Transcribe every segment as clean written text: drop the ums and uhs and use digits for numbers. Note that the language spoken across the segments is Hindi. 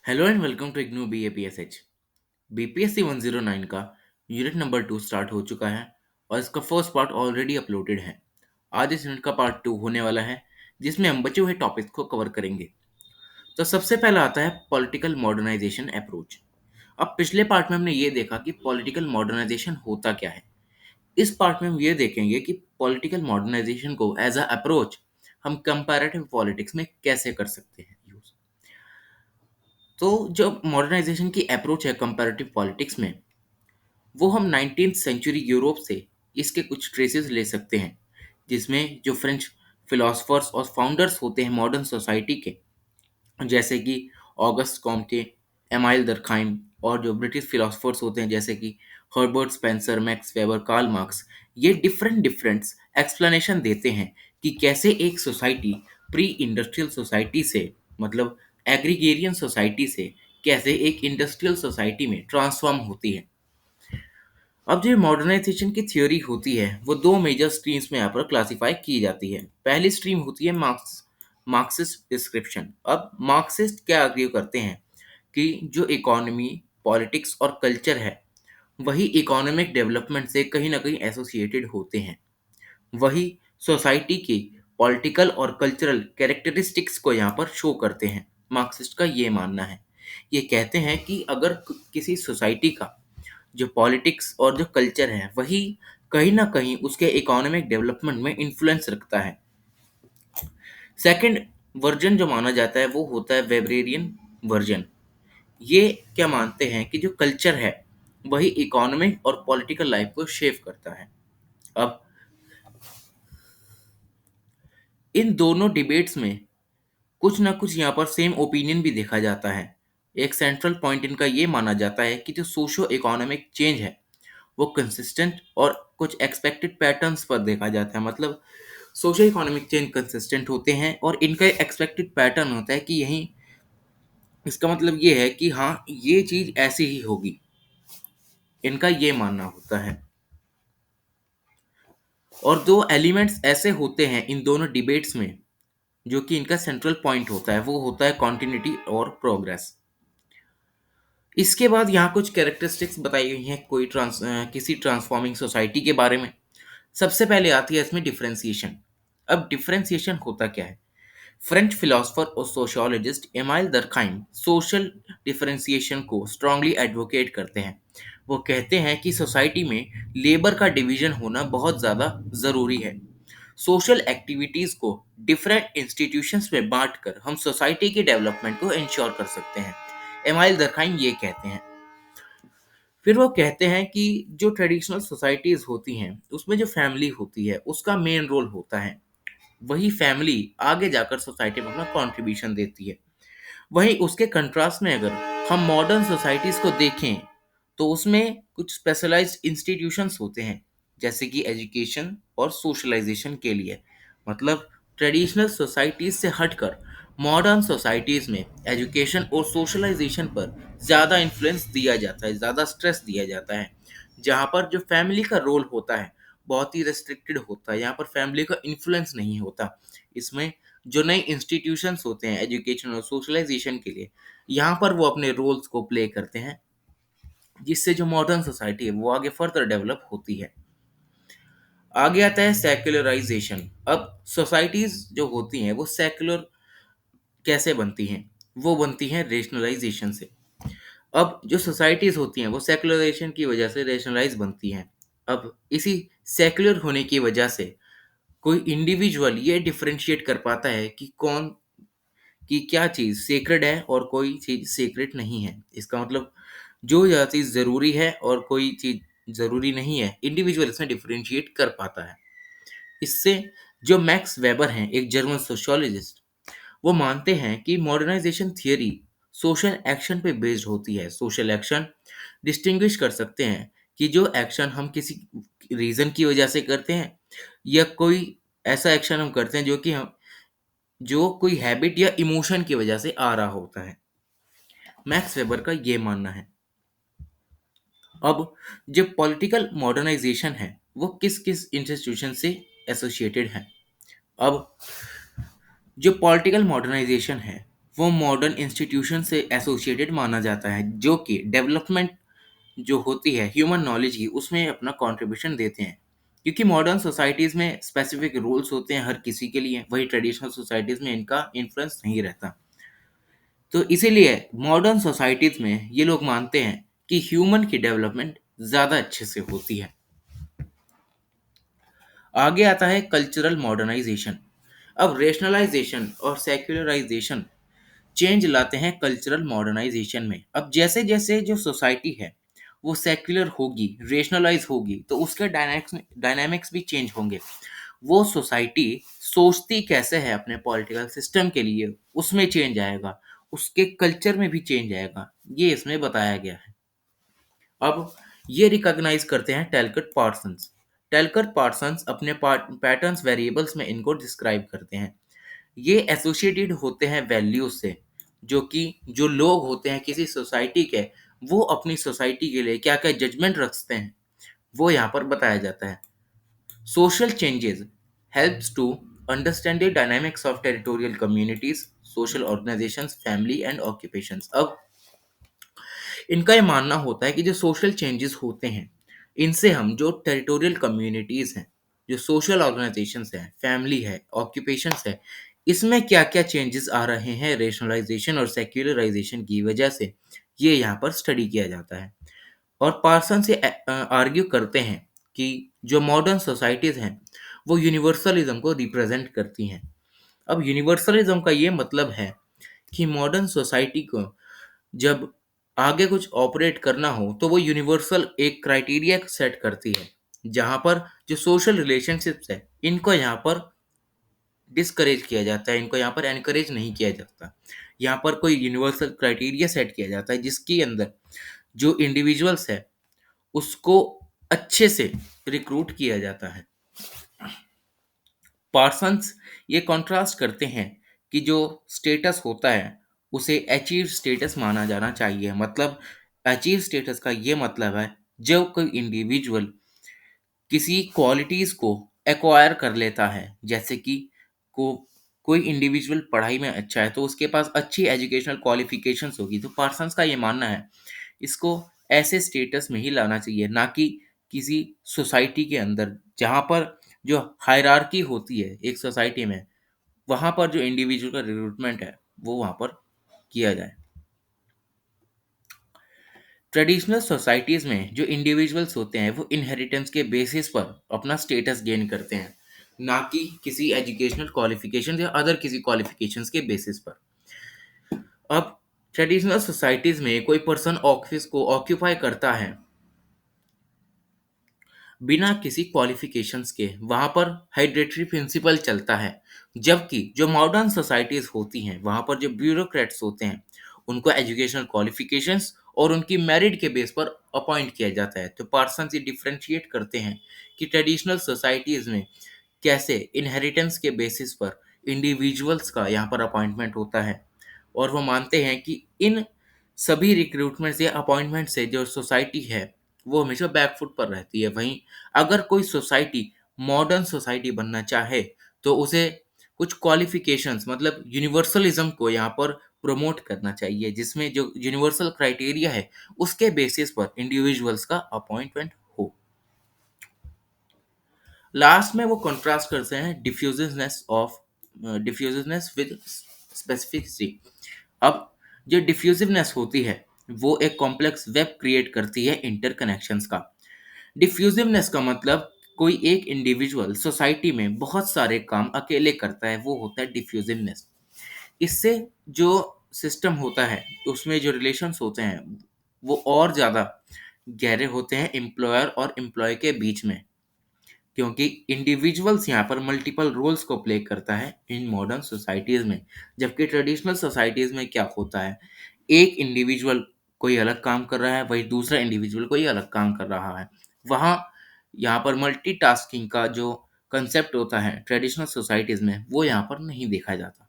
Hello and welcome to IGNOU BAPSH। BPSC 109 का यूनिट नंबर 2 स्टार्ट हो चुका है और इसका फर्स्ट पार्ट ऑलरेडी अपलोडेड है। आज इस यूनिट का पार्ट 2 होने वाला है जिसमें हम बचे हुए टॉपिक्स को कवर करेंगे। तो सबसे पहला आता है पॉलिटिकल मॉडर्नाइजेशन अप्रोच। अब पिछले पार्ट में हमने ये देखा कि पॉलिटिकल मॉडर्नाइजेशन होता क्या है। इस पार्ट में हम ये देखेंगे कि पॉलिटिकल मॉडर्नाइजेशन को एज अ अप्रोच हम कंपैरेटिव पॉलिटिक्स में कैसे कर सकते हैं यूज। तो जो मॉडर्नाइजेशन की अप्रोच है कंपैरेटिव पॉलिटिक्स में, वो हम 19th सेंचुरी यूरोप से इसके कुछ ट्रेसेस ले सकते हैं, जिसमें जो फ्रेंच फिलोसफर्स और फाउंडर्स होते हैं मॉडर्न सोसाइटी के, जैसे कि ऑगस्ट कॉम्टे, एमाइल दरखाइम, और जो ब्रिटिश फिलोसफर्स होते हैं जैसे कि Herbert Spencer, Max Weber, Karl Marx, ये डिफरेंट डिफरेंट एक्सप्लेनेशन देते हैं कि कैसे एक सोसाइटी प्री इंडस्ट्रियल सोसाइटी से, मतलब एग्रीगेरियन सोसाइटी से, कैसे एक इंडस्ट्रियल सोसाइटी में ट्रांसफॉर्म होती है। अब जो मॉडर्नाइजेशन की थ्योरी होती है वो दो मेजर स्ट्रीम्स में यहाँ पर क्लासिफाई की जाती है। पहली स्ट्रीम होती है मार्क्सिस्ट डिस्क्रिप्शन। अब मार्क्सिस्ट क्या आर्ग्यू करते हैं कि जो इकोनॉमी, पॉलिटिक्स और कल्चर है वही इकोनॉमिक डेवलपमेंट से कहीं ना कहीं एसोसिएटेड होते हैं, वही सोसाइटी की पॉलिटिकल और कल्चरल कैरेक्टरिस्टिक्स को यहाँ पर शो करते हैं। मार्क्सिस्ट का ये मानना है, ये कहते हैं कि अगर किसी सोसाइटी का जो पॉलिटिक्स और जो कल्चर है वही कहीं ना कहीं उसके इकोनॉमिक डेवलपमेंट में इन्फ्लुएंस रखता है। सेकंड वर्जन जो माना जाता है वो होता है वेबरेरियन वर्जन। ये क्या मानते हैं कि जो कल्चर है वही इकोनॉमिक और पॉलिटिकल लाइफ को शेप करता है। अब इन दोनों डिबेट्स में कुछ ना कुछ यहाँ पर सेम ओपिनियन भी देखा जाता है। एक सेंट्रल पॉइंट इनका ये माना जाता है कि जो सोशो इकोनॉमिक चेंज है वो कंसिस्टेंट और कुछ एक्सपेक्टेड पैटर्न्स पर देखा जाता है। मतलब सोशो इकोनॉमिक चेंज कंसिस्टेंट होते हैं और इनका एक्सपेक्टेड पैटर्न होता है कि यही, इसका मतलब ये है कि हाँ ये चीज ऐसी ही होगी, इनका ये मानना होता है। और दो एलिमेंट्स ऐसे होते हैं इन दोनों डिबेट्स में जो कि इनका सेंट्रल पॉइंट होता है, वो होता है कॉन्टिन्यूटी और प्रोग्रेस। इसके बाद यहाँ कुछ कैरेक्टरिस्टिक्स बताई गई हैं किसी ट्रांसफॉर्मिंग सोसाइटी के बारे में। सबसे पहले आती है इसमें डिफरेंशिएशन। अब डिफरेंशिएशन होता क्या है? फ्रेंच फिलोसोफर और सोशियोलॉजिस्ट एमाइल दरखाइम सोशल डिफरेंशिएशन को स्ट्रांगली एडवोकेट करते हैं। वो कहते हैं कि सोसाइटी में लेबर का डिवीजन होना बहुत ज़्यादा ज़रूरी है। सोशल एक्टिविटीज़ को डिफरेंट इंस्टीट्यूशंस में बांटकर हम सोसाइटी के डेवलपमेंट को इंश्योर कर सकते हैं। एमाइल दरखाइम ये कहते हैं। फिर वो कहते हैं कि जो ट्रेडिशनल सोसाइटीज़ होती हैं उसमें जो फैमिली होती है उसका मेन रोल होता है, वही फैमिली आगे जाकर सोसाइटी में अपना कंट्रीब्यूशन देती है। वहीं उसके कंट्रास्ट में अगर हम मॉडर्न सोसाइटीज़ को देखें तो उसमें कुछ स्पेशलाइज्ड इंस्टीट्यूशंस होते हैं, जैसे कि एजुकेशन और सोशलाइजेशन के लिए। मतलब ट्रेडिशनल सोसाइटीज़ से हटकर मॉडर्न सोसाइटीज़ में एजुकेशन और सोशलाइजेशन पर ज़्यादा इन्फ्लुएंस दिया जाता है, ज़्यादा स्ट्रेस दिया जाता है। जहाँ पर जो फैमिली का रोल होता है बहुत ही रेस्ट्रिक्टेड होता है, यहाँ पर फैमिली का इन्फ्लुएंस नहीं होता। इसमें जो नए इंस्टीट्यूशंस होते हैं एजुकेशन और सोशलाइजेशन के लिए, यहाँ पर वो अपने रोल्स को प्ले करते हैं, जिससे जो मॉडर्न सोसाइटी है वो आगे फर्दर डेवलप होती है। आगे आता है सेक्युलराइजेशन। अब सोसाइटीज जो होती हैं वो सेक्युलर कैसे बनती हैं? वो बनती हैं रेशनलाइजेशन से। अब जो सोसाइटीज होती हैं वो सेक्युलराइजेशन की वजह से रेशनलाइज बनती हैं। अब इसी सेक्युलर होने की वजह से कोई इंडिविजुअल ये डिफरेंशिएट कर पाता है कि कौन, कि क्या चीज़ सेक्रेड है और कोई चीज़ सेक्रेड नहीं है। इसका मतलब जो यह चीज़ ज़रूरी है और कोई चीज़ ज़रूरी नहीं है, इंडिविजुअल इसमें डिफरेंशिएट कर पाता है। इससे जो मैक्स वेबर हैं, एक जर्मन सोशियोलॉजिस्ट, वो मानते हैं कि मॉडर्नाइजेशन थियरी सोशल एक्शन पे बेस्ड होती है। सोशल एक्शन डिस्टिंग्विश कर सकते हैं कि जो एक्शन हम किसी रीज़न की वजह से करते हैं या कोई ऐसा एक्शन हम करते हैं जो कोई हैबिट या इमोशन की वजह से आ रहा होता है। मैक्स वेबर का ये मानना है। अब जो पॉलिटिकल मॉडर्नाइजेशन है वो किस किस इंस्टीट्यूशन से एसोसिएटेड है? अब जो पॉलिटिकल मॉडर्नाइजेशन है वो मॉडर्न इंस्टीट्यूशन से एसोसिएटेड माना जाता है, जो कि डेवलपमेंट जो होती है ह्यूमन नॉलेज की, उसमें अपना कंट्रीब्यूशन देते हैं। क्योंकि मॉडर्न सोसाइटीज़ में स्पेसिफिक रूल्स होते हैं हर किसी के लिए, वही ट्रेडिशनल सोसाइटीज़ में इनका इन्फ्लुएंस नहीं रहता। तो इसीलिए मॉडर्न सोसाइटीज़ में ये लोग मानते हैं कि ह्यूमन की डेवलपमेंट ज़्यादा अच्छे से होती है। आगे आता है कल्चरल मॉडर्नाइजेशन। अब रेशनलाइजेशन और सेक्युलराइजेशन चेंज लाते हैं कल्चरल मॉडर्नाइजेशन में। अब जैसे जैसे जो सोसाइटी है वो सेक्युलर होगी, रेशनलाइज होगी, तो उसके डायनामिक्स भी चेंज होंगे। वो सोसाइटी सोचती कैसे है अपने पॉलिटिकल सिस्टम के लिए, उसमें चेंज आएगा, उसके कल्चर में भी चेंज आएगा, ये इसमें बताया गया है। अब ये रिकॉग्नाइज करते हैं टेलकट पार्सन्स। टेलकट पार्सन्स अपने पैटर्न्स वेरिएबल्स में इनको डिस्क्राइब करते हैं। ये एसोसिएटेड होते हैं वैल्यूज से, जो कि जो लोग होते हैं किसी सोसाइटी के, वो अपनी सोसाइटी के लिए क्या क्या जजमेंट रखते हैं, वो यहाँ पर बताया जाता है। Social changes helps to understand the dynamics of territorial communities, social organisations, family and occupations. अब इनका ये मानना होता है कि जो सोशल चेंजेस होते हैं, इनसे हम जो टेरिटोरियल कम्युनिटीज़ हैं, जो सोशल ऑर्गेनाइजेशंस हैं, फैमिली है, ऑक्यूपेशंस है, इसमें क्या-क्या चेंजेस आ रहे हैं रेशनलाइजेशन और सेक्युलराइजेशन की वजह से, ये यहाँ पर स्टडी किया जाता है। और पार्सन से आर्ग्यू करते हैं कि जो मॉडर्न सोसाइटीज़ हैं, वो यूनिवर्सलिज्म को रिप्रेजेंट करती हैं। अब यूनिवर्सलिज्म का ये मतलब है कि मॉडर्न सोसाइटी को जब आगे कुछ ऑपरेट करना हो तो वो यूनिवर्सल एक क्राइटेरिया सेट करती है, जहाँ पर जो सोशल रिलेशनशिप्स है इनको यहाँ पर डिस्करेज किया जाता है, इनको यहाँ पर एनकरेज नहीं किया जाता। यहाँ पर कोई यूनिवर्सल क्राइटेरिया सेट किया जाता है जिसके अंदर जो इंडिविजुअल्स है उसको अच्छे से रिक्रूट किया जाता है। पार्सन्स ये कॉन्ट्रास्ट करते हैं कि जो स्टेटस होता है उसे अचीव स्टेटस माना जाना चाहिए। मतलब अचीव स्टेटस का ये मतलब है जब कोई इंडिविजुअल किसी क्वालिटीज़ को एक्वायर कर लेता है, जैसे कि को कोई इंडिविजुअल पढ़ाई में अच्छा है तो उसके पास अच्छी एजुकेशनल क्वालिफिकेशंस होगी, तो पार्सन्स का ये मानना है इसको ऐसे स्टेटस में ही लाना चाहिए, ना कि किसी सोसाइटी के अंदर जहाँ पर जो हायरार्की होती है एक सोसाइटी में, वहाँ पर जो इंडिविजुअल का रिक्रूटमेंट है वो वहाँ पर किया जाए। ट्रेडिशनल सोसाइटीज़ में जो इंडिविजुअल्स होते हैं वो इनहेरिटेंस के बेसिस पर अपना स्टेटस गेन करते हैं, ना कि किसी एजुकेशनल क्वालिफिकेशन या अदर किसी क्वालिफिकेशंस के बेसिस पर। अब ट्रेडिशनल सोसाइटीज़ में कोई पर्सन ऑफिस को ऑक्यूपाई करता है बिना किसी क्वालिफिकेशंस के, वहाँ पर हाइड्रेटरी प्रिंसिपल चलता है। जबकि जो मॉडर्न सोसाइटीज़ होती हैं वहाँ पर जो ब्यूरोक्रेट्स होते हैं उनको एजुकेशनल क्वालिफिकेशंस और उनकी मेरिट के बेस पर अपॉइंट किया जाता है। तो पार्सन ये डिफ्रेंशिएट करते हैं कि ट्रेडिशनल सोसाइटीज़ में कैसे इनहेरिटेंस के बेसिस पर इंडिविजुअल्स का यहाँ पर अपॉइंटमेंट होता है, और वो मानते हैं कि इन सभी रिक्रूटमेंट या अपॉइंटमेंट से जो सोसाइटी है वो हमेशा बैकफुट पर रहती है। वहीं अगर कोई सोसाइटी मॉडर्न सोसाइटी बनना चाहे तो उसे कुछ क्वालिफिकेशंस मतलब यूनिवर्सलिज्म को यहाँ पर प्रमोट करना चाहिए, जिसमें जो यूनिवर्सल क्राइटेरिया है उसके बेसिस पर इंडिविजुअल्स का अपॉइंटमेंट हो। लास्ट में वो कंट्रास्ट करते हैं डिफ्यूजिवनेस विद स्पेसिफिसिटी। अब जो डिफ्यूजिवनेस होती है वो एक कॉम्प्लेक्स वेब क्रिएट करती है इंटरकनेक्शंस का। डिफ्यूजिवनेस का मतलब कोई एक इंडिविजुअल सोसाइटी में बहुत सारे काम अकेले करता है, वो होता है डिफ्यूजिवनेस। इससे जो सिस्टम होता है उसमें जो रिलेशंस होते हैं वो और ज़्यादा गहरे होते हैं एम्प्लॉयर और एम्प्लॉय के बीच में, क्योंकि इंडिविजुअल्स यहाँ पर मल्टीपल रोल्स को प्ले करता है इन मॉडर्न सोसाइटीज़ में। जबकि ट्रेडिशनल सोसाइटीज़ में क्या होता है, एक इंडिविजुअल कोई अलग काम कर रहा है, वही दूसरा इंडिविजुअल कोई अलग काम कर रहा है। वहाँ यहाँ पर मल्टीटास्किंग का जो कंसेप्ट होता है ट्रेडिशनल सोसाइटीज़ में वो यहाँ पर नहीं देखा जाता।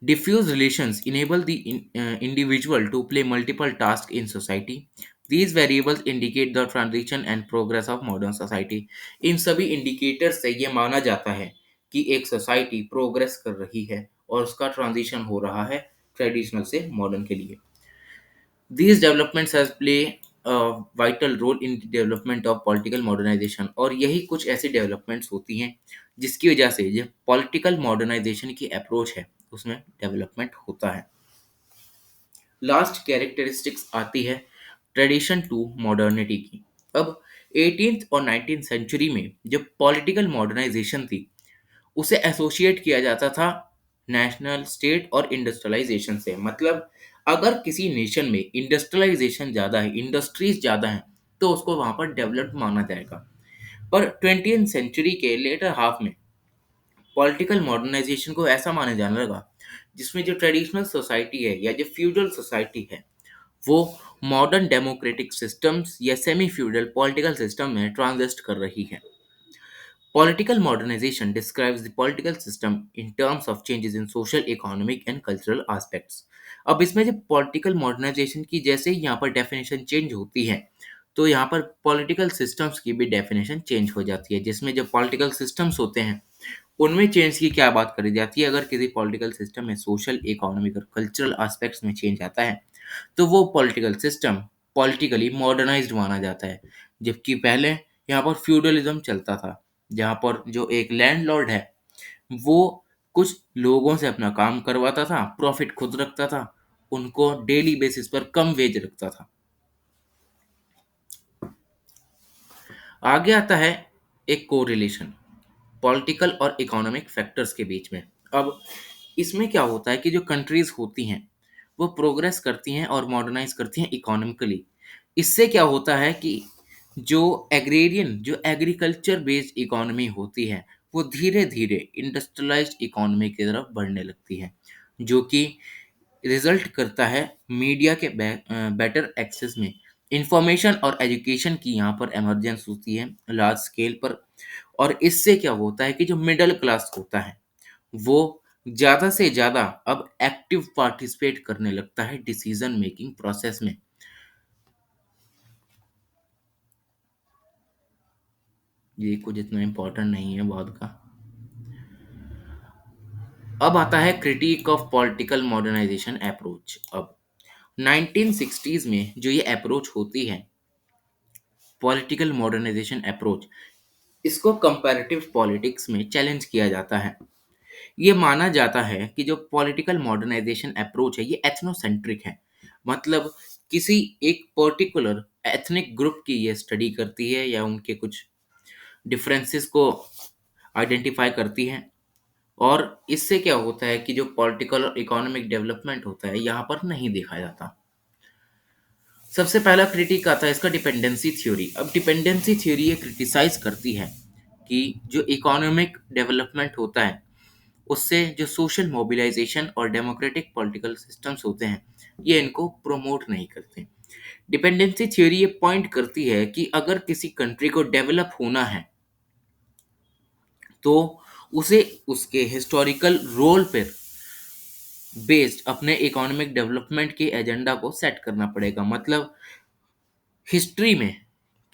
Diffuse relations enable the individual to play multiple tasks in society. These variables indicate the transition and progress of modern society. इन सभी इंडिकेटर से ये माना जाता है कि एक सोसाइटी प्रोग्रेस कर रही है और उसका ट्रांजिशन हो रहा है ट्रेडिशनल से मॉडर्न के लिए। These developments has play a vital role in the development of political modernization, और यही कुछ ऐसी डेवलपमेंट्स होती हैं जिसकी वजह से जो पॉलिटिकल मॉडर्नाइजेशन की अप्रोच है उसमें डेवलपमेंट होता है। लास्ट कैरेक्टरिस्टिक्स आती है ट्रेडिशन टू मॉडर्निटी की। अब 18th और 19th सेंचुरी में जब पॉलिटिकल मॉडर्नाइजेशन थी उसे एसोसिएट किया जाता था नेशनल स्टेट और इंडस्ट्रियलाइजेशन से। मतलब अगर किसी नेशन में इंडस्ट्रियलाइजेशन ज़्यादा है, इंडस्ट्रीज ज़्यादा हैं, तो उसको वहाँ पर डेवलप्ड माना जाएगा। पर 20th सेंचुरी के लेटर हाफ में पॉलिटिकल मॉडर्नाइजेशन को ऐसा माना जाने लगा जिसमें जो ट्रेडिशनल सोसाइटी है या जो फ्यूडल सोसाइटी है वो मॉडर्न डेमोक्रेटिक सिस्टम्स या सेमी फ्यूडल पॉलिटिकल सिस्टम में ट्रांजिस्ट कर रही है। Political modernization describes the political system in terms of changes in social, economic and cultural aspects. अब इसमें जब पॉलिटिकल मॉडर्नाइजेशन की जैसे ही यहाँ पर डेफिनेशन चेंज होती है तो यहाँ पर पॉलिटिकल सिस्टम्स की भी डेफिनेशन चेंज हो जाती है, जिसमें जो पॉलिटिकल सिस्टम्स होते हैं उनमें चेंज की क्या बात करी जाती है। अगर किसी पॉलिटिकल सिस्टम में सोशल, इकोनॉमिक और कल्चरल एस्पेक्ट्स में चेंज आता है तो वो पॉलिटिकल सिस्टम पॉलिटिकली मॉडर्नाइज्ड माना जाता है। जबकि पहले यहाँ पर फ्यूडलिज्म चलता था जहाँ पर जो एक लैंडलॉर्ड है वो कुछ लोगों से अपना काम करवाता था, प्रॉफिट खुद रखता था, उनको डेली बेसिस पर कम वेज रखता था। आगे आता है एक कोरिलेशन पॉलिटिकल और इकोनॉमिक फैक्टर्स के बीच में। अब इसमें क्या होता है कि जो कंट्रीज होती हैं वो प्रोग्रेस करती हैं और मॉडर्नाइज करती हैं इकोनॉमिकली। इससे क्या होता है कि जो एग्रेरियन जो एग्रीकल्चर बेस्ड इकोनॉमी होती है वो धीरे धीरे इंडस्ट्रियलाइज्ड इकोनॉमी की तरफ बढ़ने लगती है, जो कि रिजल्ट करता है मीडिया के बेटर एक्सेस में। इंफॉर्मेशन और एजुकेशन की यहाँ पर एमरजेंस होती है लार्ज स्केल पर, और इससे क्या होता है कि जो मिडिल क्लास होता है वो ज़्यादा से ज़्यादा अब एक्टिव पार्टिसिपेट करने लगता है डिसीजन मेकिंग प्रोसेस में। ये कुछ इतना इम्पोर्टेंट नहीं है बाद का। अब आता है critique of political modernisation approach. अब 1960s में जो ये अप्रोच होती है पॉलिटिकल मॉडर्नाइजेशन अप्रोच, इसको कंपैरेटिव पॉलिटिक्स में चैलेंज किया जाता है। ये माना जाता है कि जो पॉलिटिकल मॉडर्नाइजेशन अप्रोच है ये एथनोसेंट्रिक है। मतलब किसी एक पर्टिकुलर एथनिक ग्रुप की ये स्टडी करती है या उनके कुछ डिफरेंसेस को आइडेंटिफाई करती है, और इससे क्या होता है कि जो पॉलिटिकल और इकोनॉमिक डेवलपमेंट होता है यहाँ पर नहीं देखा जाता। सबसे पहला क्रिटिक आता है इसका डिपेंडेंसी थ्योरी। अब डिपेंडेंसी थ्योरी ये क्रिटिसाइज करती है कि जो इकोनॉमिक डेवलपमेंट होता है उससे जो सोशल मोबिलाइजेशन और डेमोक्रेटिक पॉलिटिकल सिस्टम्स होते हैं ये इनको प्रोमोट नहीं करते। डिपेंडेंसी थ्योरी ये पॉइंट करती है कि अगर किसी कंट्री को डेवलप होना है तो उसे उसके हिस्टोरिकल रोल पर बेस्ड अपने इकोनॉमिक डेवलपमेंट के एजेंडा को सेट करना पड़ेगा। मतलब हिस्ट्री में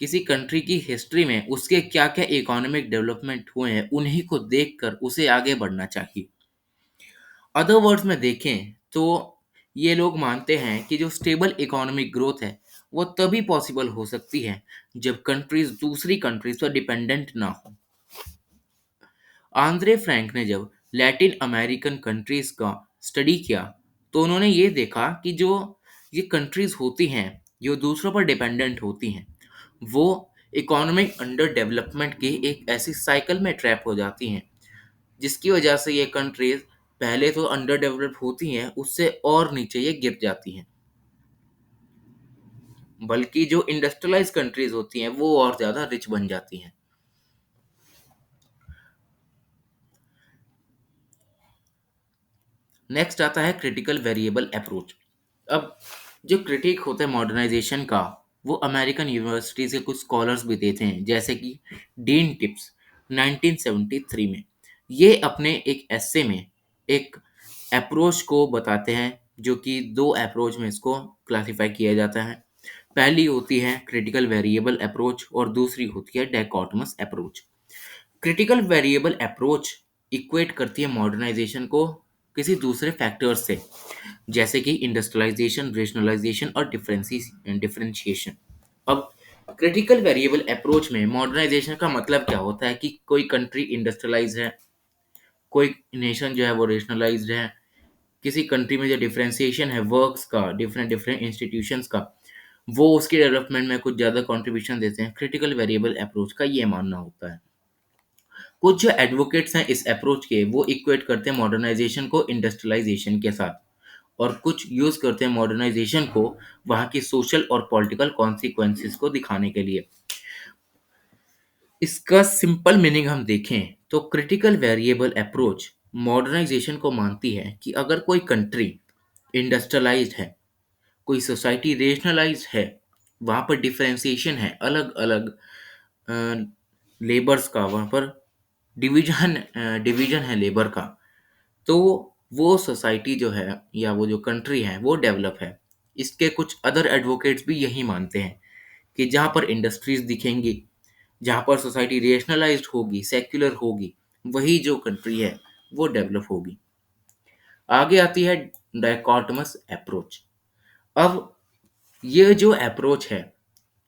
किसी कंट्री की हिस्ट्री में उसके क्या क्या इकोनॉमिक डेवलपमेंट हुए हैं उन्हीं को देखकर उसे आगे बढ़ना चाहिए। अदर वर्ड्स में देखें तो ये लोग मानते हैं कि जो स्टेबल इकोनॉमिक ग्रोथ है वो तभी पॉसिबल हो सकती है जब कंट्रीज दूसरी कंट्रीज पर डिपेंडेंट ना हो। आंद्रे फ्रैंक ने जब लैटिन अमेरिकन कंट्रीज का स्टडी किया तो उन्होंने ये देखा कि जो ये कंट्रीज होती हैं जो दूसरों पर डिपेंडेंट होती हैं वो इकोनॉमिक अंडर डेवलपमेंट की एक ऐसी साइकिल में ट्रैप हो जाती हैं जिसकी वजह से ये कंट्रीज पहले तो अंडर डेवलप होती हैं उससे और नीचे ये गिर जाती हैं, बल्कि जो इंडस्ट्रियलाइज कंट्रीज होती हैं वो और ज़्यादा रिच बन जाती हैं। नेक्स्ट आता है क्रिटिकल वेरिएबल अप्रोच। अब जो क्रिटिक होता है मॉडर्नाइजेशन का वो अमेरिकन यूनिवर्सिटी से कुछ स्कॉलर्स भी देते हैं, जैसे कि डीन टिप्स 1973 में। ये अपने एक एस्से में एक अप्रोच को बताते हैं, जो कि दो अप्रोच में इसको क्लासिफाई किया जाता है। पहली होती है क्रिटिकल वेरिएबल अप्रोच और दूसरी होती है डायकोटोमस approach. Critical variable approach equate करती है मॉडर्नाइजेशन को किसी दूसरे फैक्टर्स से, जैसे कि इंडस्ट्रियलाइजेशन, रेशनलाइजेशन और डिफरेंशिएशन। अब क्रिटिकल वेरिएबल अप्रोच में मॉडर्नाइजेशन का मतलब क्या होता है कि कोई कंट्री इंडस्ट्रियलाइज है, कोई नेशन जो है वो रेशनलाइज्ड है, किसी कंट्री में जो डिफरेंशिएशन है वर्क्स का, डिफरेंट डिफरेंट इंस्टीट्यूशंस का, वो उसके डेवलपमेंट में कुछ ज़्यादा कंट्रीब्यूशन देते हैं। क्रिटिकल वेरिएबल अप्रोच का ये मानना होता है। कुछ जो एडवोकेट्स हैं इस अप्रोच के, वो इक्वेट करते हैं मॉडर्नाइजेशन को इंडस्ट्रियलाइजेशन के साथ, और कुछ यूज़ करते हैं मॉडर्नाइजेशन को वहाँ की सोशल और पॉलिटिकल कॉन्सिक्वेंसेस को दिखाने के लिए। इसका सिंपल मीनिंग हम देखें तो क्रिटिकल वेरिएबल अप्रोच मॉडर्नाइजेशन को मानती है कि अगर कोई कंट्री इंडस्ट्रियलाइज्ड है, कोई सोसाइटी रेशनलाइज्ड है, वहाँ पर डिफरेंशिएशन है, अलग अलग लेबर्स का, वहाँ पर डिवीजन है लेबर का, तो वो सोसाइटी जो है या वो जो कंट्री है वो डेवलप है। इसके कुछ अदर एडवोकेट्स भी यही मानते हैं कि जहाँ पर इंडस्ट्रीज दिखेंगी, जहाँ पर सोसाइटी रेशनलाइज्ड होगी, सेक्युलर होगी, वही जो कंट्री है वो डेवलप होगी। आगे आती है डायकॉटमस अप्रोच। अब ये जो अप्रोच है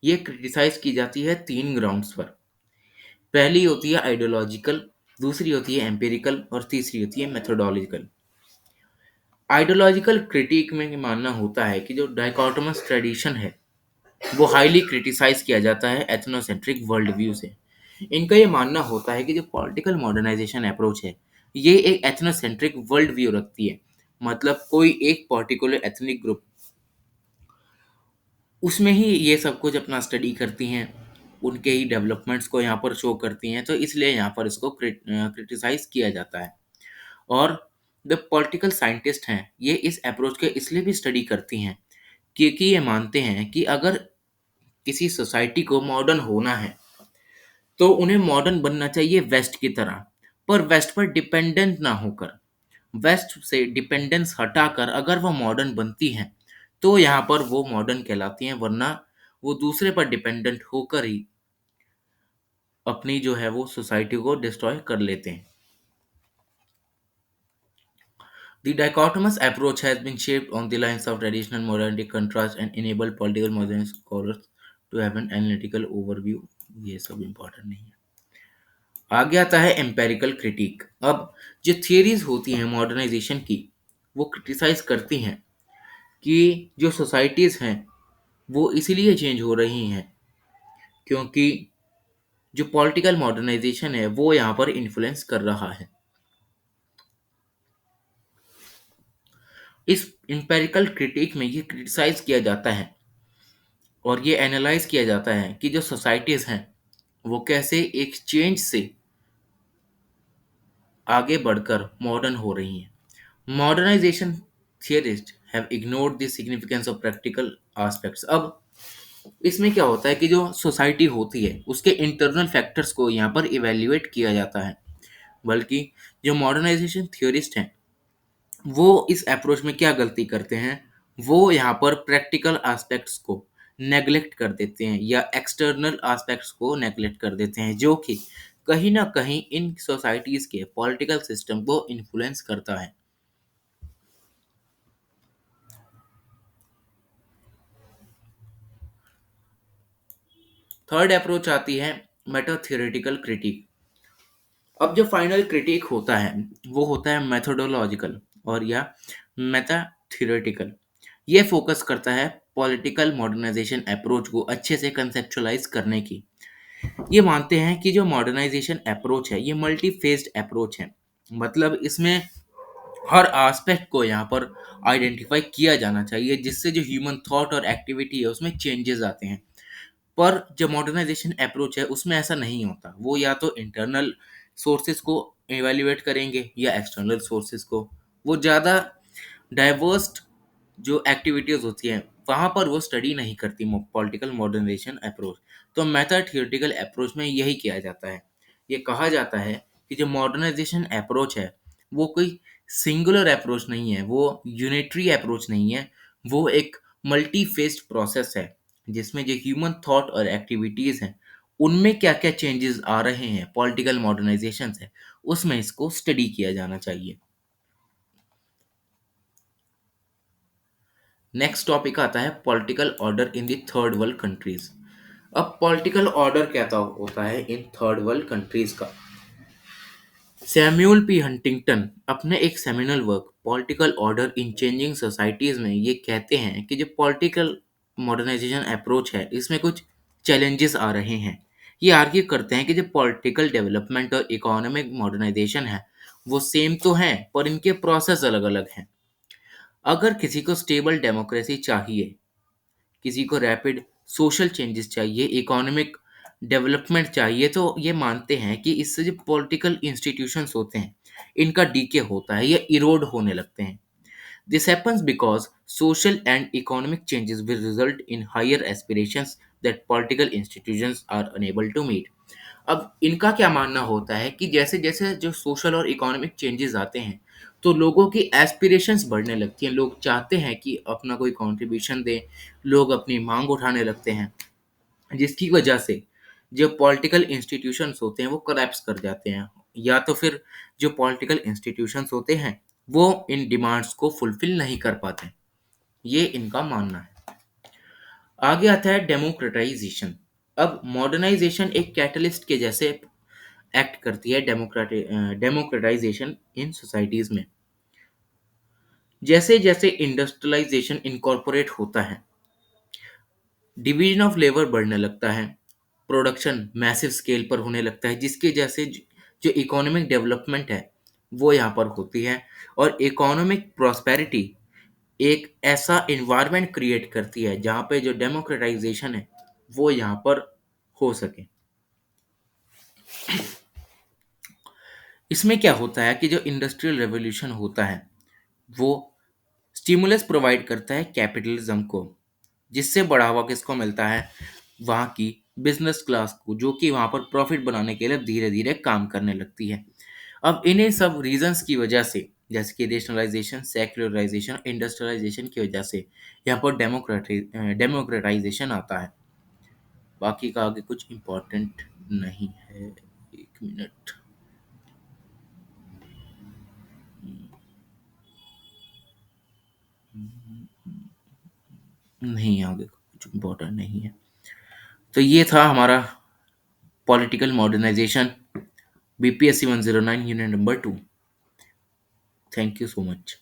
ये क्रिटिसाइज की जाती है तीन ग्राउंड्स पर। पहली होती है आइडियोलॉजिकल, दूसरी होती है एम्पिरिकल और तीसरी होती है मेथोडोलॉजिकल। आइडियोलॉजिकल क्रिटिक में मानना होता है कि जो डायकॉटमस ट्रेडिशन है वो हाईली क्रिटिसाइज किया जाता है एथनोसेंट्रिक वर्ल्ड व्यू से। इनका ये मानना होता है कि जो पॉलिटिकल मॉडर्नाइजेशन अप्रोच है ये एक एथनोसेंट्रिक वर्ल्ड व्यू रखती है। मतलब कोई एक पर्टिकुलर एथनिक ग्रुप, उसमें ही ये सब कुछ अपना स्टडी करती हैं, उनके ही डेवलपमेंट्स को यहाँ पर शो करती हैं, तो इसलिए यहाँ पर इसको क्रिटिसाइज किया जाता है। और द पॉलिटिकल साइंटिस्ट हैं ये इस अप्रोच के इसलिए भी स्टडी करती हैं क्योंकि ये मानते हैं कि अगर किसी सोसाइटी को मॉडर्न होना है तो उन्हें मॉडर्न बनना चाहिए वेस्ट की तरह, पर वेस्ट पर डिपेंडेंट ना होकर। वेस्ट से डिपेंडेंस हटाकर अगर वो मॉडर्न बनती हैं तो यहाँ पर वो मॉडर्न कहलाती हैं, वरना वो दूसरे पर डिपेंडेंट होकर ही अपनी जो है वो सोसाइटी को डिस्ट्रॉय कर लेते हैं। The dichotomous approach has been shaped on the lines of traditional modernity contrast and enabled political modern scholars to have an analytical overview। ये सब इम्पोर्टेंट नहीं है। आगे आता है एम्पेरिकल क्रिटिक। अब जो थियरीज होती हैं मॉडर्नाइजेशन की वो क्रिटिसाइज करती हैं कि जो सोसाइटीज़ हैं वो इसीलिए चेंज हो रही हैं क्योंकि जो पॉलिटिकल मॉडर्नाइजेशन है वो यहाँ पर इन्फ्लुएंस कर रहा है। इस एम्पेरिकल क्रिटिक में ये क्रिटिसाइज किया जाता है और ये एनालाइज किया जाता है कि जो सोसाइटीज़ हैं वो कैसे एक चेंज से आगे बढ़कर मॉडर्न हो रही हैं। Modernisation theorist have ignored the significance of practical aspects. अब इसमें क्या होता है कि जो सोसाइटी होती है उसके इंटरनल फैक्टर्स को यहाँ पर इवेल्युएट किया जाता है, बल्कि जो मॉडर्नाइजेशन थियोरिस्ट हैं वो इस अप्रोच में क्या गलती करते हैं, वो यहाँ पर प्रैक्टिकल एस्पेक्ट्स को नेग्लेक्ट कर देते हैं या एक्सटर्नल एस्पेक्ट्स को नेग्लेक्ट कर देते हैं, जो कि कहीं ना कहीं इन सोसाइटीज़ के पॉलिटिकल सिस्टम को इन्फ्लुएंस करता है। थर्ड अप्रोच आती है मेटा थियोरेटिकल क्रिटिक। अब जो फाइनल क्रिटिक होता है वो होता है मेथोडोलॉजिकल और या मेटा थियोरेटिकल। ये फोकस करता है पॉलिटिकल मॉडर्नाइजेशन अप्रोच को अच्छे से कंसेप्चुलाइज करने की। ये मानते हैं कि जो मॉडर्नाइजेशन अप्रोच है ये मल्टी फेस्ड अप्रोच है। मतलब इसमें हर एस्पेक्ट को यहाँ पर आइडेंटिफाई किया जाना चाहिए जिससे जो ह्यूमन थॉट और एक्टिविटी है उसमें चेंजेस आते हैं। पर जो मॉडर्नाइजेशन अप्रोच है उसमें ऐसा नहीं होता। वो या तो इंटरनल सोर्सेज को एवेल्युएट करेंगे या एक्सटर्नल सोर्सेज को। वो ज़्यादा डाइवर्स जो एक्टिविटीज़ होती हैं वहाँ पर वो स्टडी नहीं करती पॉलिटिकल मॉडर्नाइजेशन अप्रोच। तो मेथड थियोरेटिकल अप्रोच में यही किया जाता है। ये कहा जाता है कि जो मॉडर्नाइजेशन अप्रोच है वो कोई सिंगुलर अप्रोच नहीं है, वो यूनिटरी अप्रोच नहीं है, वो एक मल्टी फेस्ड प्रोसेस है जिसमें जो ह्यूमन थॉट और एक्टिविटीज़ हैं उनमें क्या क्या चेंजेस आ रहे हैं, पॉलिटिकल मॉडर्नाइजेशन से उसमें इसको स्टडी किया जाना चाहिए। नेक्स्ट टॉपिक आता है political order in the third world countries. अब पॉलिटिकल ऑर्डर क्या होता है इन थर्ड वर्ल्ड कंट्रीज का। सैम्यूल पी हंटिंगटन अपने एक seminal work political order in changing societies में ये कहते हैं कि जो पॉलिटिकल मॉडर्नाइजेशन अप्रोच है इसमें कुछ चैलेंजेस आ रहे हैं। ये आर्ग्यू करते हैं कि जो पॉलिटिकल डेवलपमेंट और इकोनॉमिक मॉडर्नाइजेशन है वो सेम तो हैं पर इनके प्रोसेस अलग अलग हैं। अगर किसी को स्टेबल डेमोक्रेसी चाहिए, किसी को रैपिड सोशल चेंजेस चाहिए, इकोनॉमिक डेवलपमेंट चाहिए, तो ये मानते हैं कि इससे जो पॉलिटिकल इंस्टीट्यूशंस होते हैं इनका डीके होता है, ये इरोड होने लगते हैं। This happens because social and economic changes will result in higher aspirations that political institutions are unable to meet. अब इनका क्या मानना होता है कि जैसे जैसे जो सोशल और इकोनॉमिक चेंजेस आते हैं तो लोगों की एस्पिरेशंस बढ़ने लगती हैं, लोग चाहते हैं कि अपना कोई कंट्रीब्यूशन दें, लोग अपनी मांग उठाने लगते हैं, जिसकी वजह से जो पॉलिटिकल इंस्टीट्यूशंस होते हैं वो करैप्स कर जाते हैं, या तो फिर जो पॉलिटिकल इंस्टीट्यूशंस होते हैं वो इन डिमांड्स को फुलफिल नहीं कर पाते। ये इनका मानना है। आगे आता है डेमोक्रेटाइजेशन। अब मॉडर्नाइजेशन एक कैटलिस्ट के जैसे एक्ट करती है डेमोक्रेटाइजेशन इन सोसाइटीज में। जैसे जैसे इंडस्ट्रियलाइजेशन इनकॉर्पोरेट होता है, डिवीजन ऑफ लेबर बढ़ने लगता है, प्रोडक्शन मैसिव स्केल पर होने लगता है, जिसके जैसे जो इकोनॉमिक डेवलपमेंट है वो यहाँ पर होती है, और इकोनॉमिक प्रॉस्पेरिटी एक ऐसा इन्वायरमेंट क्रिएट करती है जहाँ पे जो डेमोक्रेटाइजेशन है वो यहाँ पर हो सके। इसमें क्या होता है कि जो इंडस्ट्रियल रेवोल्यूशन होता है वो स्टिमुलस प्रोवाइड करता है कैपिटलिज्म को, जिससे बढ़ावा किसको मिलता है, वहाँ की बिजनेस क्लास को, जो कि वहाँ पर प्रॉफिट बनाने के लिए धीरे धीरे काम करने लगती है। अब इन्हीं सब रीजंस की वजह से, जैसे कि नेशनलाइजेशन, सेक्युलराइजेशन, इंडस्ट्रियलाइजेशन की वजह से यहाँ पर डेमोक्रेटाइजेशन आता है। बाकी का आगे कुछ इम्पोर्टेंट नहीं है। एक मिनट। नहीं, आगे कुछ इम्पोर्टेंट नहीं है। तो ये था हमारा political modernisation, BPSC 109 unit number 2। Thank you so much.